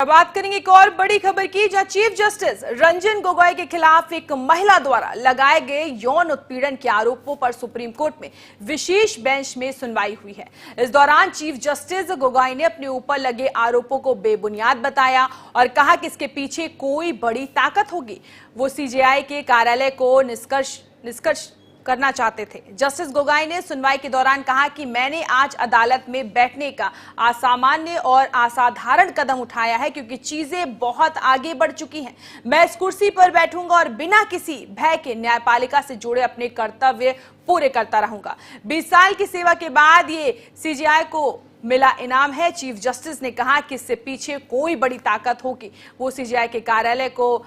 बात करेंगे एक और बड़ी खबर की, जहां चीफ जस्टिस रंजन गोगोई के खिलाफ एक महिला द्वारा लगाए गए यौन उत्पीड़न के आरोपों पर सुप्रीम कोर्ट में विशेष बेंच में सुनवाई हुई है। इस दौरान चीफ जस्टिस गोगोई ने अपने ऊपर लगे आरोपों को बेबुनियाद बताया और कहा कि इसके पीछे कोई बड़ी ताकत होगी। वो सीजेआई के कार्यालय को निष्कर्ष करना चाहते थे। जस्टिस गोगोई ने सुनवाई के दौरान कहा कि मैंने आज अदालत में बैठने का असामान्य और असाधारण कदम उठाया है क्योंकि चीजें बहुत आगे बढ़ चुकी हैं। मैं इस कुर्सी पर बैठूंगा और बिना किसी भय के न्यायपालिका से जुड़े अपने कर्तव्य पूरे करता रहूंगा। 20 साल की सेवा के बाद ये सीजेआई को मिला इनाम है। चीफ जस्टिस ने कहा कि इससे पीछे कोई बड़ी ताकत होगी। वो सीजेआई के कार्यालय को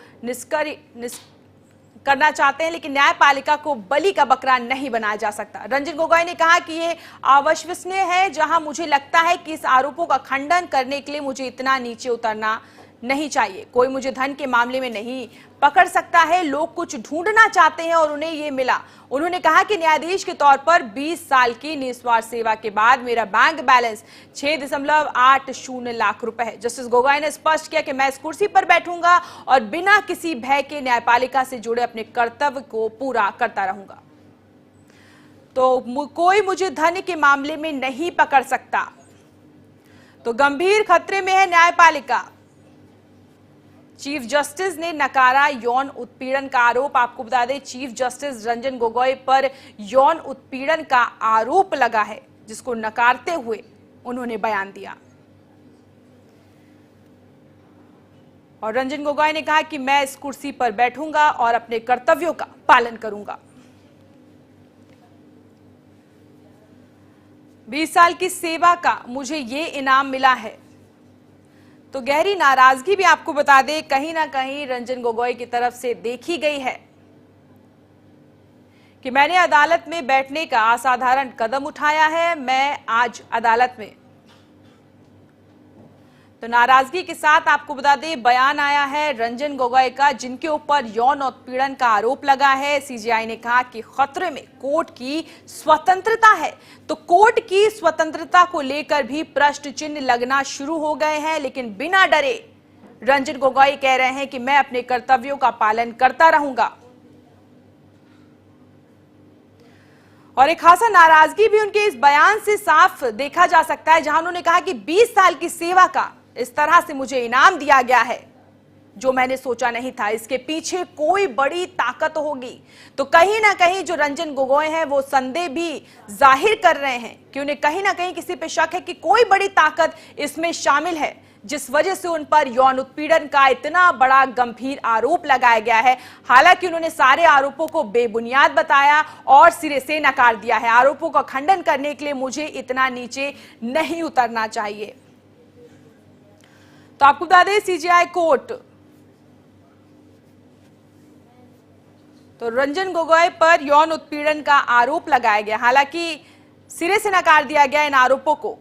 करना चाहते हैं, लेकिन न्यायपालिका को बलि का बकरा नहीं बनाया जा सकता। रंजन गोगोई ने कहा कि ये अविश्वसनीय है, जहां मुझे लगता है कि इस आरोपों का खंडन करने के लिए मुझे इतना नीचे उतरना नहीं चाहिए। कोई मुझे धन के मामले में नहीं पकड़ सकता है। लोग कुछ ढूंढना चाहते हैं और उन्हें ये मिला। उन्होंने कहा कि न्यायाधीश के तौर पर 20 साल की निस्वार्थ सेवा के बाद मेरा बैंक बैलेंस 6.80 लाख रुपए है। जस्टिस गोगोई ने स्पष्ट किया कि मैं इस कुर्सी पर बैठूंगा और बिना किसी भय के न्यायपालिका से जुड़े अपने कर्तव्य को पूरा करता रहूंगा। तो कोई मुझे धन के मामले में नहीं पकड़ सकता। तो गंभीर खतरे में है न्यायपालिका। चीफ जस्टिस ने नकारा यौन उत्पीड़न का आरोप। आपको बता दें, चीफ जस्टिस रंजन गोगोई पर यौन उत्पीड़न का आरोप लगा है, जिसको नकारते हुए उन्होंने बयान दिया। और रंजन गोगोई ने कहा कि मैं इस कुर्सी पर बैठूंगा और अपने कर्तव्यों का पालन करूंगा। 20 साल की सेवा का मुझे ये इनाम मिला है। तो गहरी नाराजगी भी आपको बता दें कहीं ना कहीं रंजन गोगोई की तरफ से देखी गई है कि मैंने अदालत में बैठने का असाधारण कदम उठाया है। मैं आज अदालत में, तो नाराजगी के साथ आपको बता दें बयान आया है रंजन गोगोई का, जिनके ऊपर यौन उत्पीड़न का आरोप लगा है। सीजेआई ने कहा कि खतरे में कोर्ट की स्वतंत्रता है। तो कोर्ट की स्वतंत्रता को लेकर भी प्रश्न चिन्ह लगना शुरू हो गए हैं, लेकिन बिना डरे रंजन गोगोई कह रहे हैं कि मैं अपने कर्तव्यों का पालन करता रहूंगा। और एक खासा नाराजगी भी उनके इस बयान से साफ देखा जा सकता है, जहां उन्होंने कहा कि 20 साल की सेवा का इस तरह से मुझे इनाम दिया गया है जो मैंने सोचा नहीं था। इसके पीछे कोई बड़ी ताकत होगी। तो कहीं ना कहीं जो रंजन गोगोई हैं वो संदेह भी जाहिर कर रहे हैं कि उन्हें कहीं ना कहीं किसी पे शक है कि कोई बड़ी ताकत इसमें शामिल है, जिस वजह से उन पर यौन उत्पीड़न का इतना बड़ा गंभीर आरोप लगाया गया है। हालांकि उन्होंने सारे आरोपों को बेबुनियाद बताया और सिरे से नकार दिया है। आरोपों का खंडन करने के लिए मुझे इतना नीचे नहीं उतरना चाहिए। तो आपको बता दें सीजेआई कोर्ट, तो रंजन गोगोई पर यौन उत्पीड़न का आरोप लगाया गया। हालांकि सिरे से नकार दिया गया इन आरोपों को।